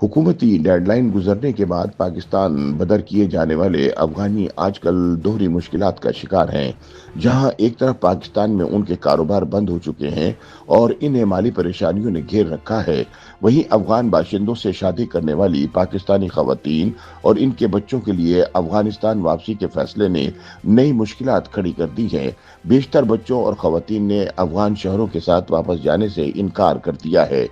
हुकूमती डेडलाइन गुजरने के बाद पाकिस्तान बदर किए जाने वाले अफगानी आजकल दोहरी मुश्किलात का शिकार हैं। जहां एक तरफ पाकिस्तान में उनके कारोबार बंद हो चुके हैं और इन्हें माली परेशानियों ने घेर रखा है, वहीं अफगान बाशिंदों से शादी करने वाली पाकिस्तानी खवातीन और इनके बच्चों के लिए अफगानिस्तान वापसी के फैसले ने नई मुश्किलात खड़ी कर दी है। बेशतर बच्चों और खवातीन ने अफगान शहरों के साथ वापस जाने से इनकार कर दिया है।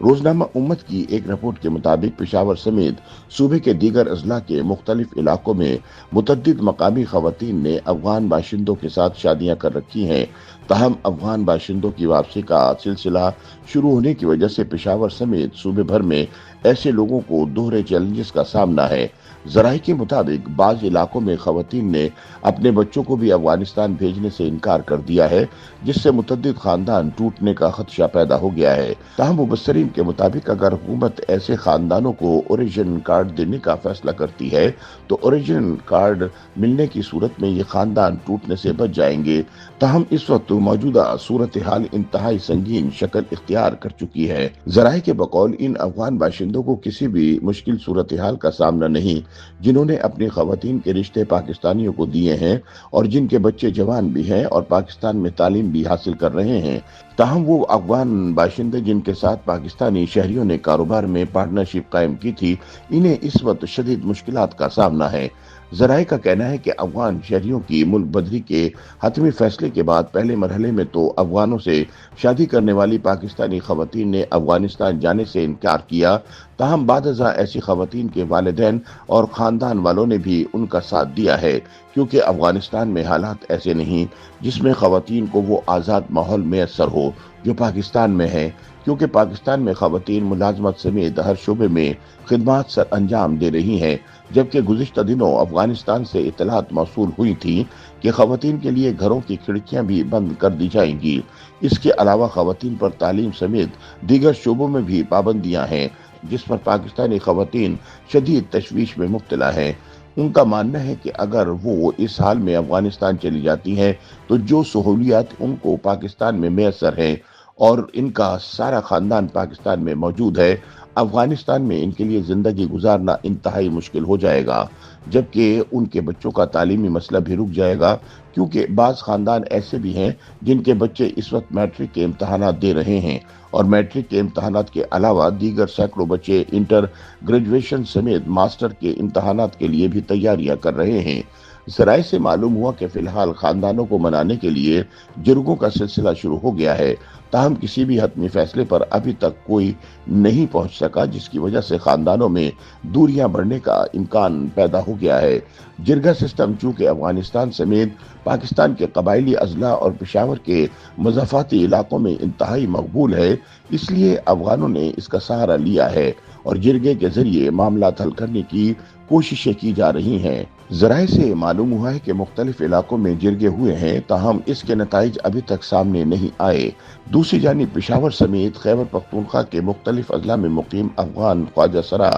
रोजनामा उम्मत की एक रिपोर्ट के मुताबिक पेशावर समेत सूबे के दीगर अजला के मुख्तलिफ इलाकों में मुतद्दिद मकामी खवातीन ने अफगान बाशिंदों के साथ शादियां कर रखी हैं। ताहम अफगान बाशिंदों की वापसी का सिलसिला शुरू होने की वजह से पेशावर समेत सूबे भर में ऐसे लोगों को दोहरे चैलेंजेस का सामना है। जराये के मुताबिक बाज इलाकों में खवातीन ने अपने बच्चों को भी अफगानिस्तान भेजने से इनकार कर दिया है, जिससे मुतद्दिद खानदान टूटने का खदशा पैदा हो गया है। ताहम मुबस्सरीन के मुताबिक अगर हुकूमत ऐसे खानदानों को ओरिजिन कार्ड देने का फैसला करती है तो ओरिजिन कार्ड मिलने की सूरत में ये खानदान टूटने से बच जाएंगे। ताहम इस वक्त मौजूदा सूरत हाल इंतहाई संगीन शक्ल इख्तियार कर चुकी है। जराये के बकौल इन अफगान बाशिंदों को किसी भी मुश्किल सूरत हाल का सामना नहीं, जिन्होंने अपनी खवातीन के रिश्ते पाकिस्तानियों को दिए हैं और जिनके बच्चे जवान भी हैं और पाकिस्तान में तालीम भी हासिल कर रहे हैं। ताहम वो अफगान बाशिंदे जिनके साथ पाकिस्तानी शहरियों ने कारोबार में पार्टनरशिप कायम की थी, इन्हें इस वक्त शदीद मुश्किलात का सामना है। जराये का कहना है कि अफगान शहरियों की मुल्क बदरी के हतमी फैसले के बाद पहले मरहले में तो अफगानों से शादी करने वाली पाकिस्तानी खवातीन ने अफगानिस्तान जाने से इनकार किया। ताहम बादअज़ा ऐसी खवातीन के वालिदैन और खानदान वालों ने भी उनका साथ दिया है, क्योंकि अफगानिस्तान में हालात ऐसे नहीं जिसमें खवातीन को वो आज़ाद माहौल मैसर हो जो पाकिस्तान में है। क्योंकि पाकिस्तान में खवातीन मुलाजमत समेत हर शोबे में खिदमात सर अंजाम दे रही हैं, जबकि गुज़िश्ता दिनों अफगानिस्तान से इत्तलात मौसूल हुई थी कि खवातीन के लिए घरों की खिड़कियां भी बंद कर दी जाएंगी। इसके अलावा खवातीन पर तालीम समेत दीगर शोबों में भी पाबंदियां हैं, जिस पर पाकिस्तानी खवातीन शदीद तशवीश में मुब्तला है। उनका मानना है कि अगर वो इस हाल में अफगानिस्तान चली जाती हैं तो जो सहूलियात उनको पाकिस्तान में मैसर हैं और इनका सारा खानदान पाकिस्तान में मौजूद है, अफगानिस्तान में इनके लिए जिंदगी गुजारना इंतहाई मुश्किल हो जाएगा, जबकि उनके बच्चों का तालीमी मसला भी रुक जाएगा। क्योंकि बाज़ खानदान ऐसे भी हैं जिनके बच्चे इस वक्त मैट्रिक के इम्तहानात दे रहे हैं और मैट्रिक के इम्तहानात के अलावा दीगर सैकड़ों बच्चे इंटर ग्रेजुएशन समेत मास्टर के इम्तहानात के लिए भी तैयारियां कर रहे हैं। जराये से मालूम हुआ कि फिलहाल खानदानों को मनाने के लिए जुर्गों का सिलसिला शुरू हो गया है। ताहम किसी भी हतमी फैसले पर अभी तक कोई नहीं पहुंच सका, जिसकी वजह से खानदानों में दूरियां बढ़ने का इम्कान पैदा हो गया है। जिरगा सिस्टम चूंकि अफगानिस्तान समेत पाकिस्तान के कबायली अजला और पेशावर के मज़ाफ़ाती इलाकों में इंतहाई मकबूल है, इसलिए अफगानों ने इसका सहारा लिया है और जिरगे के जरिए मामला हल करने की कोशिशें की जा रही हैं। जराये से मालूम हुआ है कि मुख्तलिफ इलाकों में जिरगे हुए हैं, ताहम इसके नताइज अभी तक सामने नहीं आए। दूसरी जानिब पेशावर समेत खैबर पख्तूनख्वा के मुख्तलिफ अजला में मुकीम अफगान ख्वाजा सरा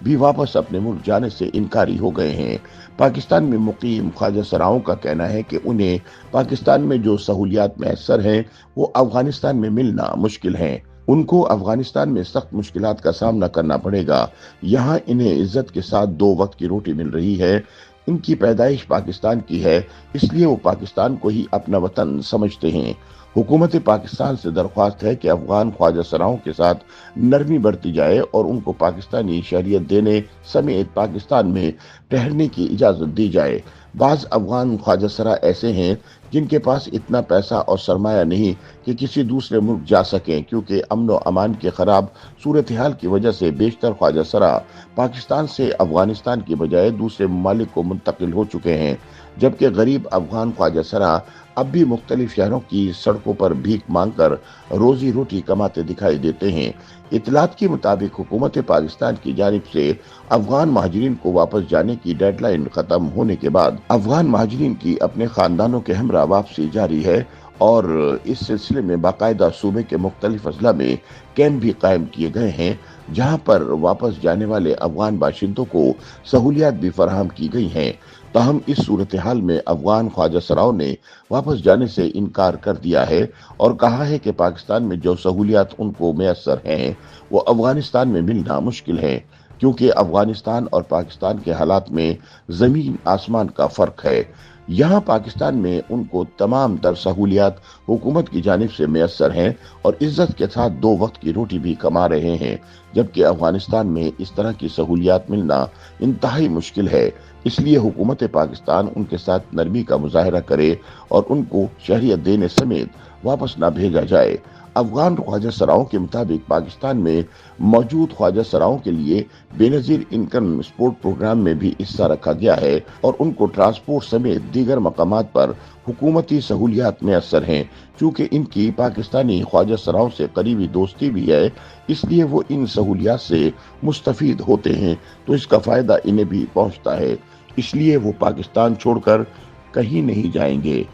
भी वापस अपने मुल्क जाने से इनकारी हो गए हैं। पाकिस्तान में मुकीम ख्वाजा सराओं का कहना है कि उन्हें पाकिस्तान में जो सहूलियात मैसर हैं वो अफगानिस्तान में मिलना मुश्किल हैं। उनको अफगानिस्तान में सख्त मुश्किलात का सामना करना पड़ेगा। यहाँ इन्हें इज्जत के साथ दो वक्त की रोटी मिल रही है। इनकी पैदाइश पाकिस्तान की है, इसलिए वो पाकिस्तान को ही अपना वतन समझते हैं। हुकूमत पाकिस्तान से दरख्वास्त है कि अफगान ख्वाजा सराओं के साथ नरमी बरती जाए और उनको पाकिस्तानी शहरियत देने समेत पाकिस्तान में ठहरने की इजाज़त दी जाए। बाज़ अफगान ख्वाजा सरा ऐसे हैं जिनके पास इतना पैसा और सरमाया नहीं कि किसी दूसरे मुल्क जा सकें, क्योंकि अमन व अमान के खराब सूरत हाल की वजह से बेशतर ख्वाजा सरा पाकिस्तान से अफगानिस्तान की बजाय दूसरे ममालिक को मुंतकिल हो चुके हैं, जबकि गरीब अफगान ख्वाजा सरा अब भी मुख्तलिफ शहरों की सड़कों पर भीख मांगकर रोजी रोटी कमाते दिखाई देते हैं। इतलात के मुताबिक हुकूमत पाकिस्तान की जानिब से अफगान महाजरीन को वापस जाने की डेडलाइन खत्म होने के बाद अफगान महाजरीन की अपने खानदानों के हमरा वापसी जारी है और इस सिलसिले में बाकायदा सूबे के मुख्तलिफ अजला में कैंप भी कायम किए गए हैं, जहां पर वापस जाने वाले अफगान बाशिंदों को सहूलियात भी फराहम की गई हैं। ताहम इस सूरत हाल में अफगान ख्वाजा सराओं ने वापस जाने से इनकार कर दिया है और कहा है कि पाकिस्तान में जो सहूलियात उनको मैसर हैं वो अफगानिस्तान में मिलना मुश्किल है, क्योंकि अफगानिस्तान और पाकिस्तान के हालात में जमीन आसमान का फर्क है। यहाँ पाकिस्तान में उनको तमाम तर सहूलियात हुकूमत की जानिब से मैसर हैं और इज्जत के साथ दो वक्त की रोटी भी कमा रहे हैं, जबकि अफगानिस्तान में इस तरह की सहूलियात मिलना इंतहाई मुश्किल है। इसलिए हुकूमत पाकिस्तान उनके साथ नरमी का मुजाहरा करे और उनको शहरियत देने समेत वापस न भेजा जाए। अफगान ख्वाजा सराओं के मुताबिक पाकिस्तान में मौजूद ख्वाजा सराओं के लिए बेनजीर इनकम सपोर्ट प्रोग्राम में भी हिस्सा रखा गया है और उनको ट्रांसपोर्ट समेत दीगर मकामात पर हुकूमती सहूलियात मैसर हैं। चूँकि इनकी पाकिस्तानी ख्वाजा सराओं से करीबी दोस्ती भी है, इसलिए वो इन सहूलियात से मुस्तफीद होते हैं, तो इसका फ़ायदा इन्हें भी पहुँचता है। इसलिए वो पाकिस्तान छोड़कर कहीं नहीं जाएंगे।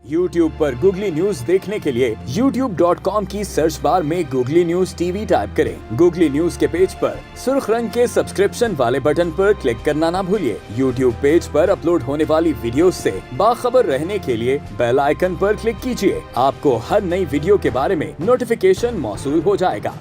YouTube पर गूगली न्यूज देखने के लिए youtube.com की सर्च बार में गूगली न्यूज टीवी टाइप करें। गूगली न्यूज के पेज पर सुर्ख रंग के सब्सक्रिप्शन वाले बटन पर क्लिक करना ना भूलिए। YouTube पेज पर अपलोड होने वाली वीडियोस से बाखबर रहने के लिए बेल आइकन पर क्लिक कीजिए। आपको हर नई वीडियो के बारे में नोटिफिकेशन मौसूल हो जाएगा।